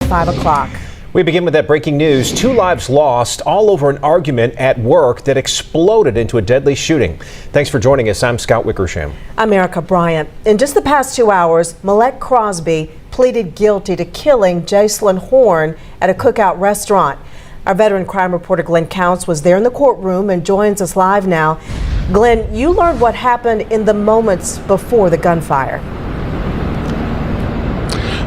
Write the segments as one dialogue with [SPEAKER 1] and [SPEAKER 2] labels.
[SPEAKER 1] 5 o'clock.
[SPEAKER 2] We begin with that breaking news. 2 lives lost, all over an argument at work that exploded into a deadly shooting. Thanks for joining us. I'm Scott Wickersham.
[SPEAKER 1] I'm Erica Bryant. In just the past 2 hours, Mallette Crosby pleaded guilty to killing Jaseline Horn at a cookout restaurant. Our veteran crime reporter Glenn Counts was there in the courtroom and joins us live now. Glenn, you learned what happened in the moments before the gunfire.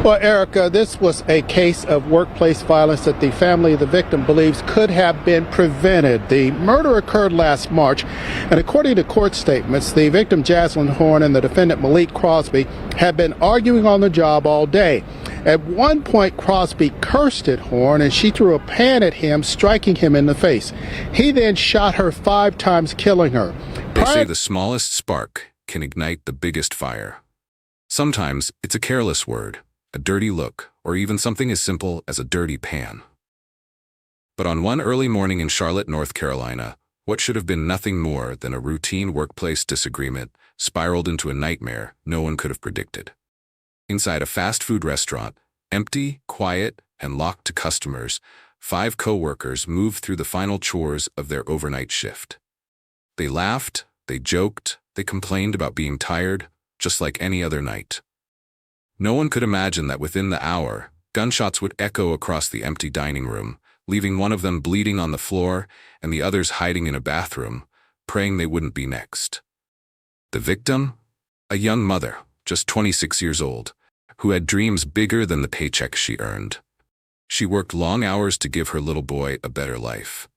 [SPEAKER 3] Well, Erica, this was a case of workplace violence that the family of the victim believes could have been prevented. The murder occurred last March, and according to court statements, the victim Jaseline Horn and the defendant Mallette Crosby had been arguing on the job all day. At one point, Crosby cursed at Horn, and she threw a pan at him, striking him in the face. He then shot her 5 times, killing her.
[SPEAKER 4] They say the smallest spark can ignite the biggest fire. Sometimes it's a careless word, a dirty look, or even something as simple as a dirty pan. But on one early morning in Charlotte, North Carolina, what should have been nothing more than a routine workplace disagreement spiraled into a nightmare no one could have predicted. Inside a fast food restaurant, empty, quiet, and locked to customers, 5 co-workers moved through the final chores of their overnight shift. They laughed, they joked, they complained about being tired, just like any other night. No one could imagine that within the hour, gunshots would echo across the empty dining room, leaving one of them bleeding on the floor and the others hiding in a bathroom, praying they wouldn't be next. The victim? A young mother, just 26 years old, who had dreams bigger than the paycheck she earned. She worked long hours to give her little boy a better life.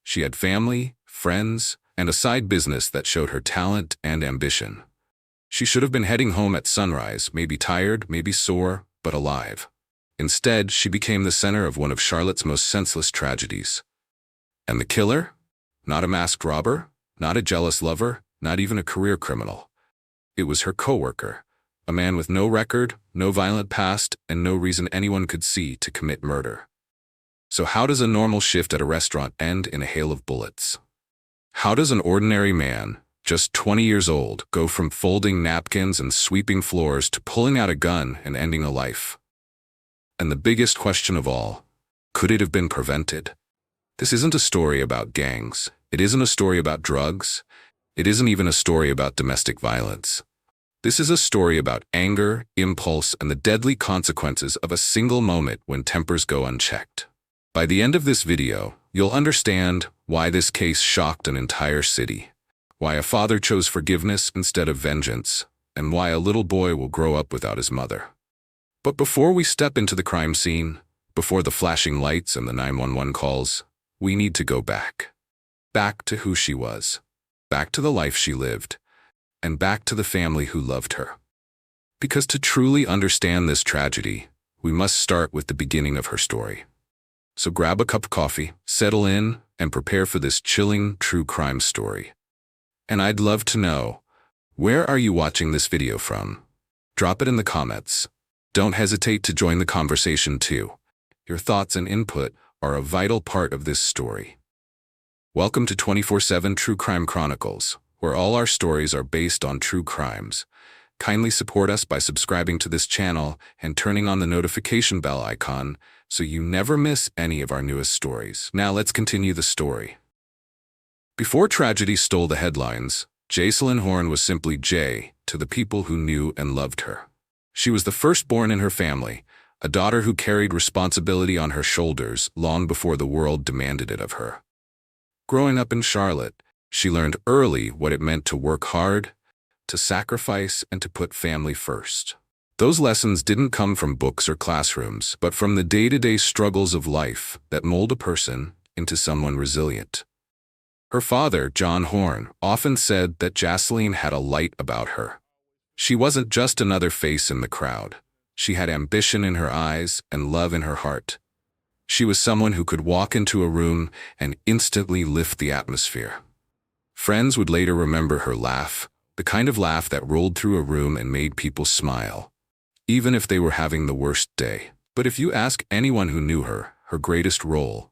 [SPEAKER 4] She had family, friends, and a side business that showed her talent and ambition. She should have been heading home at sunrise, maybe tired, maybe sore, but alive. Instead, she became the center of one of Charlotte's most senseless tragedies. And the killer? Not a masked robber, not a jealous lover, not even a career criminal. It was her coworker, a man with no record, no violent past, and no reason anyone could see to commit murder. So how does a normal shift at a restaurant end in a hail of bullets? How does an ordinary man, just 20 years old, go from folding napkins and sweeping floors to pulling out a gun and ending a life? And the biggest question of all, could it have been prevented? This isn't a story about gangs. It isn't a story about drugs. It isn't even a story about domestic violence. This is a story about anger, impulse, and the deadly consequences of a single moment when tempers go unchecked. By the end of this video, you'll understand why this case shocked an entire city, why a father chose forgiveness instead of vengeance, and why a little boy will grow up without his mother. But before we step into the crime scene, before the flashing lights and the 911 calls, we need to go back. Back to who she was, back to the life she lived, and back to the family who loved her. Because to truly understand this tragedy, we must start with the beginning of her story. So grab a cup of coffee, settle in, and prepare for this chilling true crime story. And I'd love to know, where are you watching this video from? Drop it in the comments. Don't hesitate to join the conversation too. Your thoughts and input are a vital part of this story. Welcome to 24/7 True Crime Chronicles, where all our stories are based on true crimes. Kindly support us by subscribing to this channel and turning on the notification bell icon so you never miss any of our newest stories. Now let's continue the story. Before tragedy stole the headlines, Jaseline Horn was simply Jay to the people who knew and loved her. She was the firstborn in her family, a daughter who carried responsibility on her shoulders long before the world demanded it of her. Growing up in Charlotte, she learned early what it meant to work hard, to sacrifice, and to put family first. Those lessons didn't come from books or classrooms, but from the day-to-day struggles of life that mold a person into someone resilient. Her father, John Horn, often said that Jaseline had a light about her. She wasn't just another face in the crowd. She had ambition in her eyes and love in her heart. She was someone who could walk into a room and instantly lift the atmosphere. Friends would later remember her laugh, the kind of laugh that rolled through a room and made people smile, even if they were having the worst day. But if you ask anyone who knew her, her greatest role,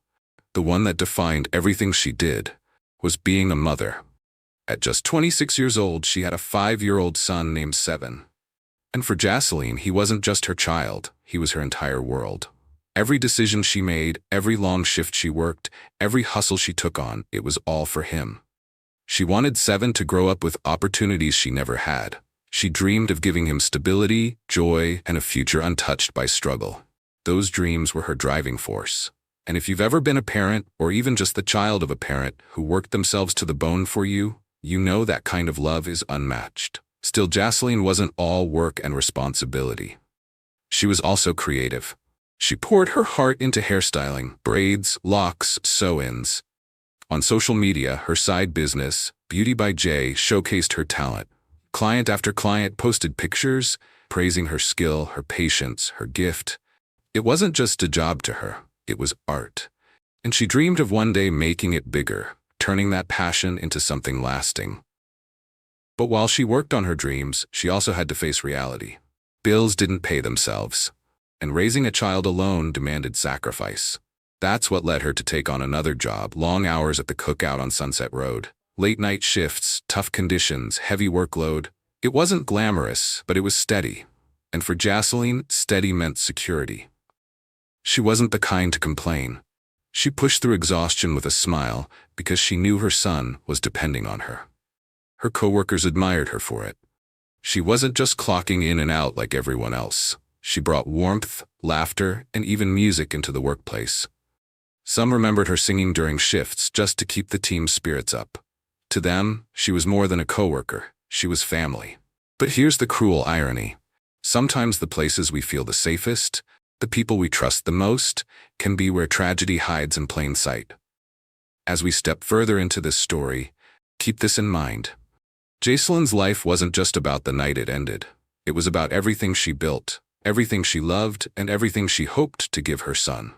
[SPEAKER 4] the one that defined everything she did, was being a mother. At just 26 years old, she had a 5-year-old son named Seven. And for Jaseline, he wasn't just her child, he was her entire world. Every decision she made, every long shift she worked, every hustle she took on, it was all for him. She wanted Seven to grow up with opportunities she never had. She dreamed of giving him stability, joy, and a future untouched by struggle. Those dreams were her driving force. And if you've ever been a parent, or even just the child of a parent who worked themselves to the bone for you, you know that kind of love is unmatched. Still, Jaseline wasn't all work and responsibility. She was also creative. She poured her heart into hairstyling, braids, locks, sew-ins. On social media, her side business, Beauty by Jay, showcased her talent. Client after client posted pictures, praising her skill, her patience, her gift. It wasn't just a job to her, it was art. And she dreamed of one day making it bigger, turning that passion into something lasting. But while she worked on her dreams, she also had to face reality. Bills didn't pay themselves, and raising a child alone demanded sacrifice. That's what led her to take on another job, long hours at the cookout on Sunset Road. Late-night shifts, tough conditions, heavy workload. It wasn't glamorous, but it was steady. And for Jaseline, steady meant security. She wasn't the kind to complain. She pushed through exhaustion with a smile because she knew her son was depending on her. Her coworkers admired her for it. She wasn't just clocking in and out like everyone else. She brought warmth, laughter, and even music into the workplace. Some remembered her singing during shifts just to keep the team's spirits up. To them, she was more than a coworker. She was family. But here's the cruel irony. Sometimes the places we feel the safest, the people we trust the most, can be where tragedy hides in plain sight. As we step further into this story, keep this in mind. Jaseline's life wasn't just about the night it ended. It was about everything she built, everything she loved, and everything she hoped to give her son.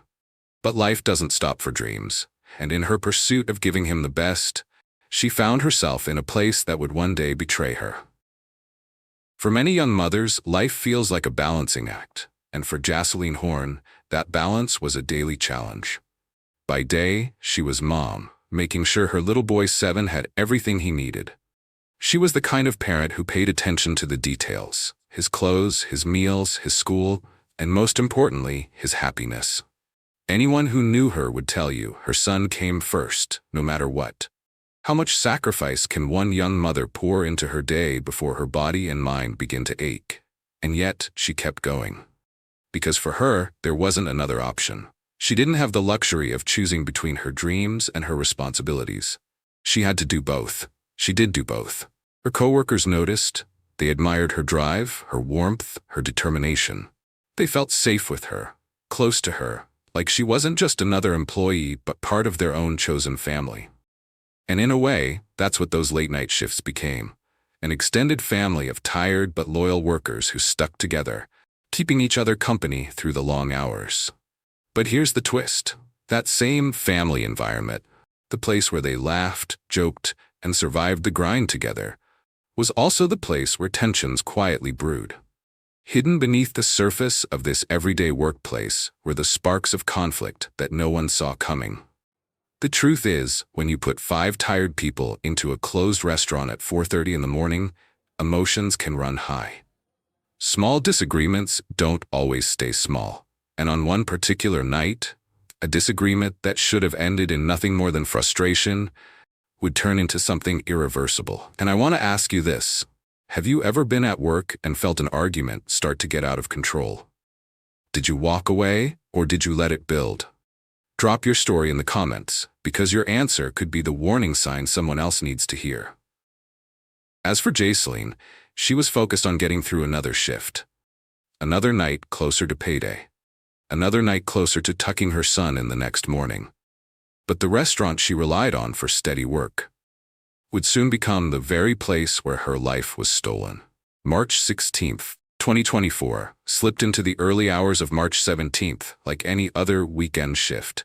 [SPEAKER 4] But life doesn't stop for dreams, and in her pursuit of giving him the best, she found herself in a place that would one day betray her. For many young mothers, life feels like a balancing act, and for Jaseline Horn, that balance was a daily challenge. By day, she was mom, making sure her little boy Seven had everything he needed. She was the kind of parent who paid attention to the details: his clothes, his meals, his school, and most importantly, his happiness. Anyone who knew her would tell you her son came first, no matter what. How much sacrifice can one young mother pour into her day before her body and mind begin to ache? And yet, she kept going. Because for her, there wasn't another option. She didn't have the luxury of choosing between her dreams and her responsibilities. She had to do both. She did do both. Her coworkers noticed. They admired her drive, her warmth, her determination. They felt safe with her, close to her, like she wasn't just another employee but part of their own chosen family. And in a way, that's what those late-night shifts became. An extended family of tired but loyal workers who stuck together, keeping each other company through the long hours. But here's the twist. That same family environment, the place where they laughed, joked, and survived the grind together, was also the place where tensions quietly brewed. Hidden beneath the surface of this everyday workplace were the sparks of conflict that no one saw coming. The truth is, when you put 5 tired people into a closed restaurant at 4:30 in the morning, emotions can run high. Small disagreements don't always stay small. And on one particular night, a disagreement that should have ended in nothing more than frustration would turn into something irreversible. And I want to ask you this. Have you ever been at work and felt an argument start to get out of control? Did you walk away, or did you let it build? Drop your story in the comments, because your answer could be the warning sign someone else needs to hear. As for Jaseline, she was focused on getting through another shift. Another night closer to payday. Another night closer to tucking her son in the next morning. But the restaurant she relied on for steady work would soon become the very place where her life was stolen. March 16th, 2024, slipped into the early hours of March 17th like any other weekend shift.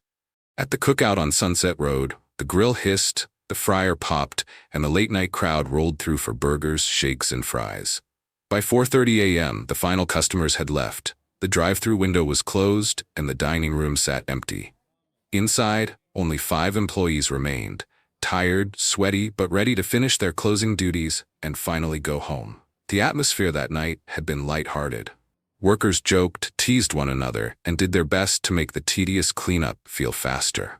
[SPEAKER 4] At the cookout on Sunset Road, the grill hissed, the fryer popped, and the late-night crowd rolled through for burgers, shakes, and fries. By 4:30 a.m., the final customers had left. The drive-through window was closed, and the dining room sat empty. Inside, only 5 employees remained, tired, sweaty, but ready to finish their closing duties and finally go home. The atmosphere that night had been lighthearted. Workers joked, teased one another, and did their best to make the tedious cleanup feel faster.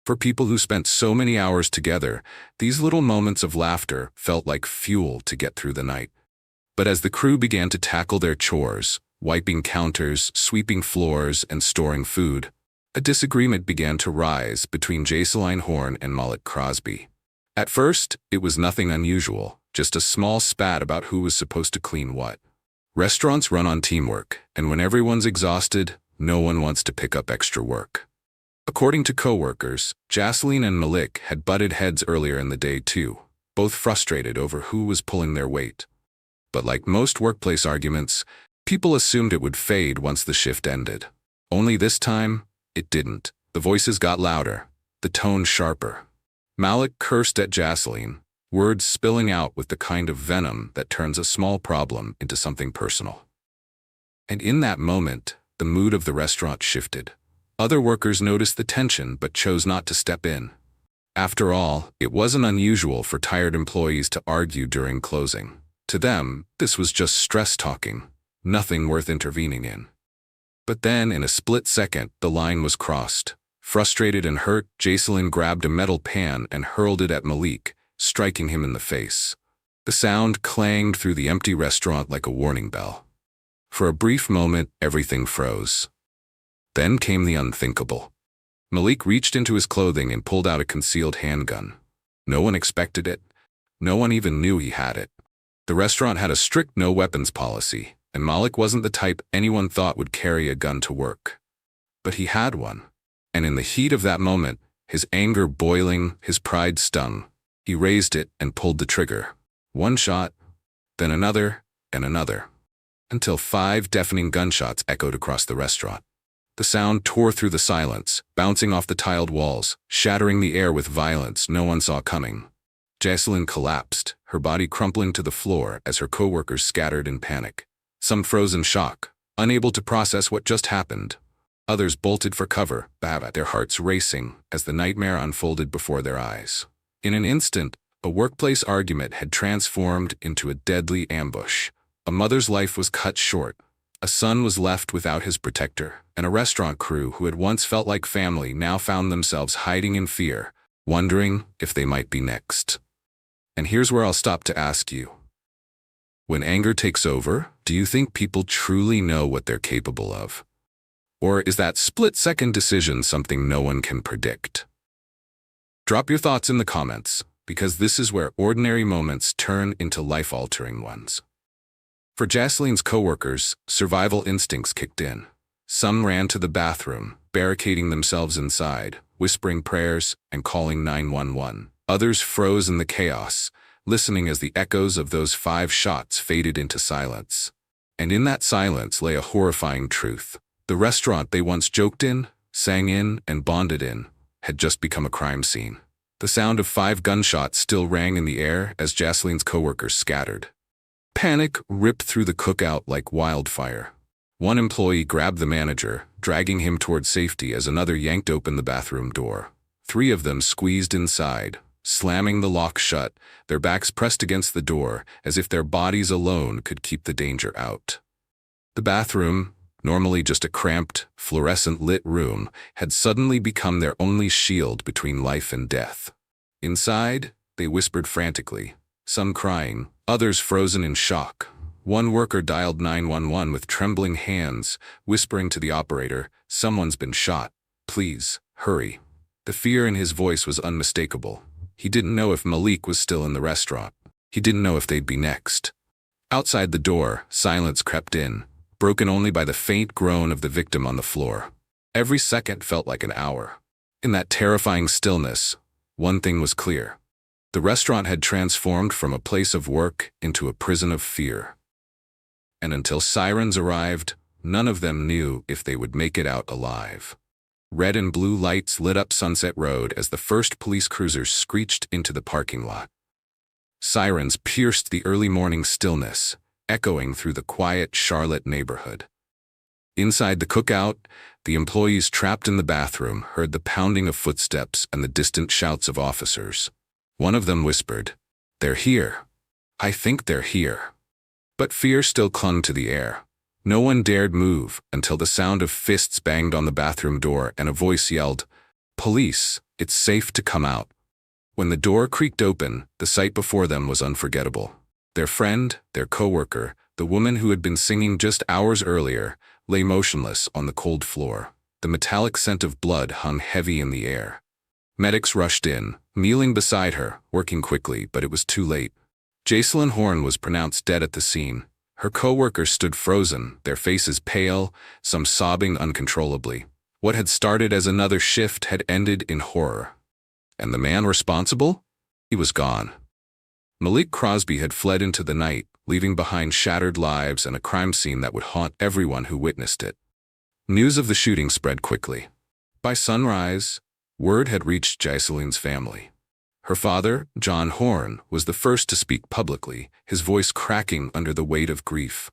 [SPEAKER 4] For people who spent so many hours together, these little moments of laughter felt like fuel to get through the night. But as the crew began to tackle their chores, wiping counters, sweeping floors, and storing food, a disagreement began to rise between Jaseline Horn and Malik Crosby. At first, it was nothing unusual, just a small spat about who was supposed to clean what. Restaurants run on teamwork, and when everyone's exhausted, no one wants to pick up extra work. According to co-workers, Jaseline and Malik had butted heads earlier in the day too, both frustrated over who was pulling their weight. But like most workplace arguments, people assumed it would fade once the shift ended. Only this time, it didn't. The voices got louder, the tone sharper. Malik cursed at Jaseline, words spilling out with the kind of venom that turns a small problem into something personal. And in that moment, the mood of the restaurant shifted. Other workers noticed the tension but chose not to step in. After all, it wasn't unusual for tired employees to argue during closing. To them, this was just stress talking, nothing worth intervening in. But then, in a split second, the line was crossed. Frustrated and hurt, Jaseline grabbed a metal pan and hurled it at Malik, striking him in the face. The sound clanged through the empty restaurant like a warning bell. For a brief moment, everything froze. Then came the unthinkable. Malik reached into his clothing and pulled out a concealed handgun. No one expected it. No one even knew he had it. The restaurant had a strict no-weapons policy, and Malik wasn't the type anyone thought would carry a gun to work. But he had one, and in the heat of that moment, his anger boiling, his pride stung, he raised it and pulled the trigger. One shot, then another, and another, until 5 deafening gunshots echoed across the restaurant. The sound tore through the silence, bouncing off the tiled walls, shattering the air with violence no one saw coming. Jaseline collapsed, her body crumpling to the floor as her co-workers scattered in panic. Some froze in shock, unable to process what just happened. Others bolted for cover, their hearts racing as the nightmare unfolded before their eyes. In an instant, a workplace argument had transformed into a deadly ambush. A mother's life was cut short. A son was left without his protector, and a restaurant crew who had once felt like family now found themselves hiding in fear, wondering if they might be next. And here's where I'll stop to ask you. When anger takes over, do you think people truly know what they're capable of? Or is that split-second decision something no one can predict? Drop your thoughts in the comments, because this is where ordinary moments turn into life-altering ones. For Jaseline's co-workers, survival instincts kicked in. Some ran to the bathroom, barricading themselves inside, whispering prayers and calling 911. Others froze in the chaos, listening as the echoes of those 5 shots faded into silence. And in that silence lay a horrifying truth. The restaurant they once joked in, sang in, and bonded in had just become a crime scene. The sound of 5 gunshots still rang in the air as Jaseline's co-workers scattered. Panic ripped through the cookout like wildfire. One employee grabbed the manager, dragging him toward safety as another yanked open the bathroom door. 3 of them squeezed inside, slamming the lock shut, their backs pressed against the door as if their bodies alone could keep the danger out. The bathroom, normally just a cramped, fluorescent-lit room, had suddenly become their only shield between life and death. Inside, they whispered frantically, some crying, others frozen in shock. One worker dialed 911 with trembling hands, whispering to the operator, "Someone's been shot. Please, hurry." The fear in his voice was unmistakable. He didn't know if Malik was still in the restaurant. He didn't know if they'd be next. Outside the door, silence crept in, broken only by the faint groan of the victim on the floor. Every second felt like an hour. In that terrifying stillness, one thing was clear. The restaurant had transformed from a place of work into a prison of fear. And until sirens arrived, none of them knew if they would make it out alive. Red and blue lights lit up Sunset Road as the first police cruisers screeched into the parking lot. Sirens pierced the early morning stillness, echoing through the quiet Charlotte neighborhood. Inside the cookout, the employees trapped in the bathroom heard the pounding of footsteps and the distant shouts of officers. One of them whispered, "They're here. I think they're here." But fear still clung to the air. No one dared move until the sound of fists banged on the bathroom door and a voice yelled, "Police, it's safe to come out." When the door creaked open, the sight before them was unforgettable. Their friend, their coworker, the woman who had been singing just hours earlier, lay motionless on the cold floor. The metallic scent of blood hung heavy in the air. Medics rushed in, kneeling beside her, working quickly, but it was too late. Jaseline Horn was pronounced dead at the scene. Her co-workers stood frozen, their faces pale, some sobbing uncontrollably. What had started as another shift had ended in horror. And the man responsible? He was gone. Malik Crosby had fled into the night, leaving behind shattered lives and a crime scene that would haunt everyone who witnessed it. News of the shooting spread quickly. By sunrise, word had reached Jaseline's family. Her father, John Horn, was the first to speak publicly, his voice cracking under the weight of grief.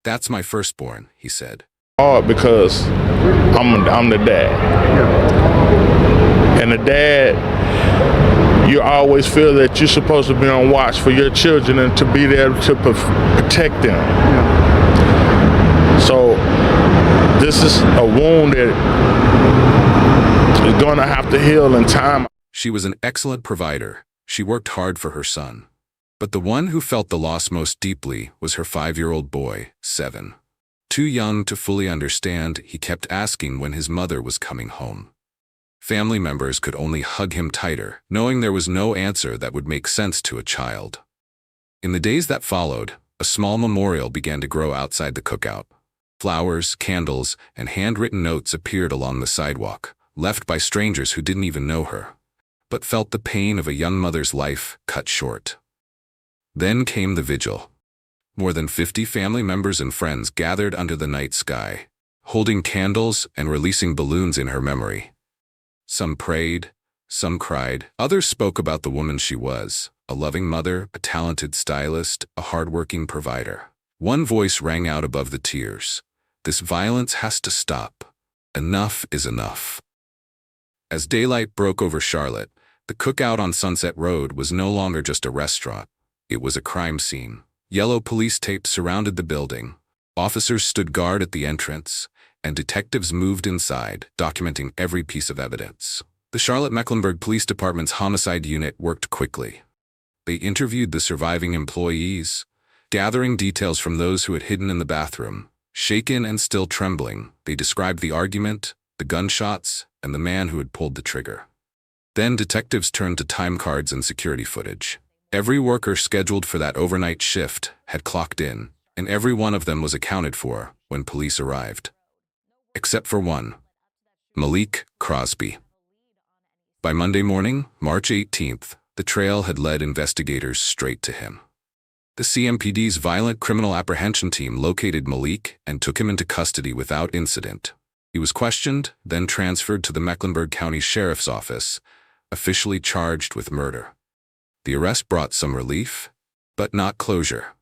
[SPEAKER 4] "That's my firstborn," he said.
[SPEAKER 5] Hard because I'm the dad. And the dad, you always feel that you're supposed to be on watch for your children and to be there to protect them. So this is a wound that is going to have to heal in time.
[SPEAKER 4] She was an excellent provider. She worked hard for her son. But the one who felt the loss most deeply was her 5-year-old boy, 7. Too young to fully understand, he kept asking when his mother was coming home. Family members could only hug him tighter, knowing there was no answer that would make sense to a child. In the days that followed, a small memorial began to grow outside the cookout. Flowers, candles, and handwritten notes appeared along the sidewalk, left by strangers who didn't even know her, but felt the pain of a young mother's life cut short. Then came the vigil. More than 50 family members and friends gathered under the night sky, holding candles and releasing balloons in her memory. Some prayed, some cried, others spoke about the woman she was, a loving mother, a talented stylist, a hardworking provider. One voice rang out above the tears. "This violence has to stop. Enough is enough." As daylight broke over Charlotte, the cookout on Sunset Road was no longer just a restaurant. It was a crime scene. Yellow police tape surrounded the building. Officers stood guard at the entrance, and detectives moved inside, documenting every piece of evidence. The Charlotte-Mecklenburg Police Department's homicide unit worked quickly. They interviewed the surviving employees, gathering details from those who had hidden in the bathroom. Shaken and still trembling, they described the argument, the gunshots, and the man who had pulled the trigger. Then detectives turned to time cards and security footage. Every worker scheduled for that overnight shift had clocked in, and every one of them was accounted for when police arrived. Except for one, Malik Crosby. By Monday morning, March 18th, the trail had led investigators straight to him. The CMPD's Violent Criminal Apprehension Team located Malik and took him into custody without incident. He was questioned, then transferred to the Mecklenburg County Sheriff's Office, officially charged with murder. The arrest brought some relief, but not closure.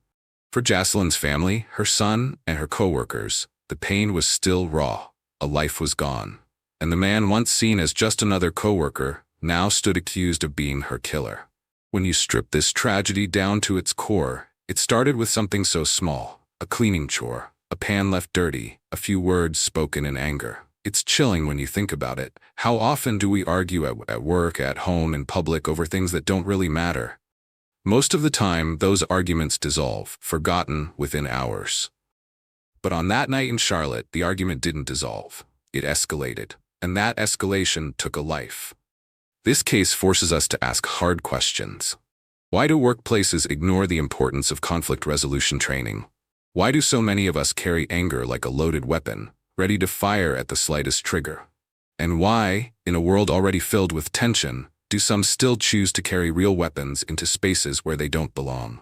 [SPEAKER 4] For Jaseline's family, her son, and her co-workers, the pain was still raw. A life was gone. And the man once seen as just another co-worker now stood accused of being her killer. When you strip this tragedy down to its core, it started with something so small, a cleaning chore, a pan left dirty, a few words spoken in anger. It's chilling when you think about it. How often do we argue at work, at home, in public over things that don't really matter? Most of the time, those arguments dissolve, forgotten within hours. But on that night in Charlotte, the argument didn't dissolve. It escalated, and that escalation took a life. This case forces us to ask hard questions. Why do workplaces ignore the importance of conflict resolution training? Why do so many of us carry anger like a loaded weapon, ready to fire at the slightest trigger? And why, in a world already filled with tension, do some still choose to carry real weapons into spaces where they don't belong?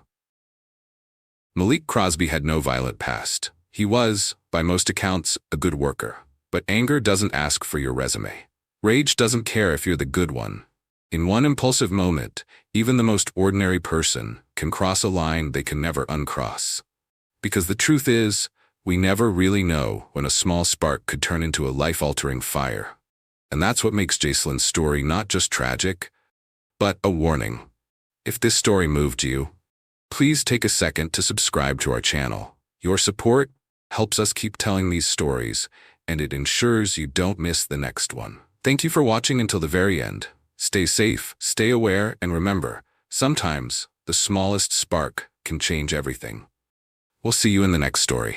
[SPEAKER 4] Malik Crosby had no violent past. He was, by most accounts, a good worker. But anger doesn't ask for your resume. Rage doesn't care if you're the good one. In one impulsive moment, even the most ordinary person can cross a line they can never uncross. Because the truth is, we never really know when a small spark could turn into a life-altering fire. And that's what makes Jaseline's story not just tragic, but a warning. If this story moved you, please take a second to subscribe to our channel. Your support helps us keep telling these stories, and it ensures you don't miss the next one. Thank you for watching until the very end. Stay safe, stay aware, and remember, sometimes the smallest spark can change everything. We'll see you in the next story.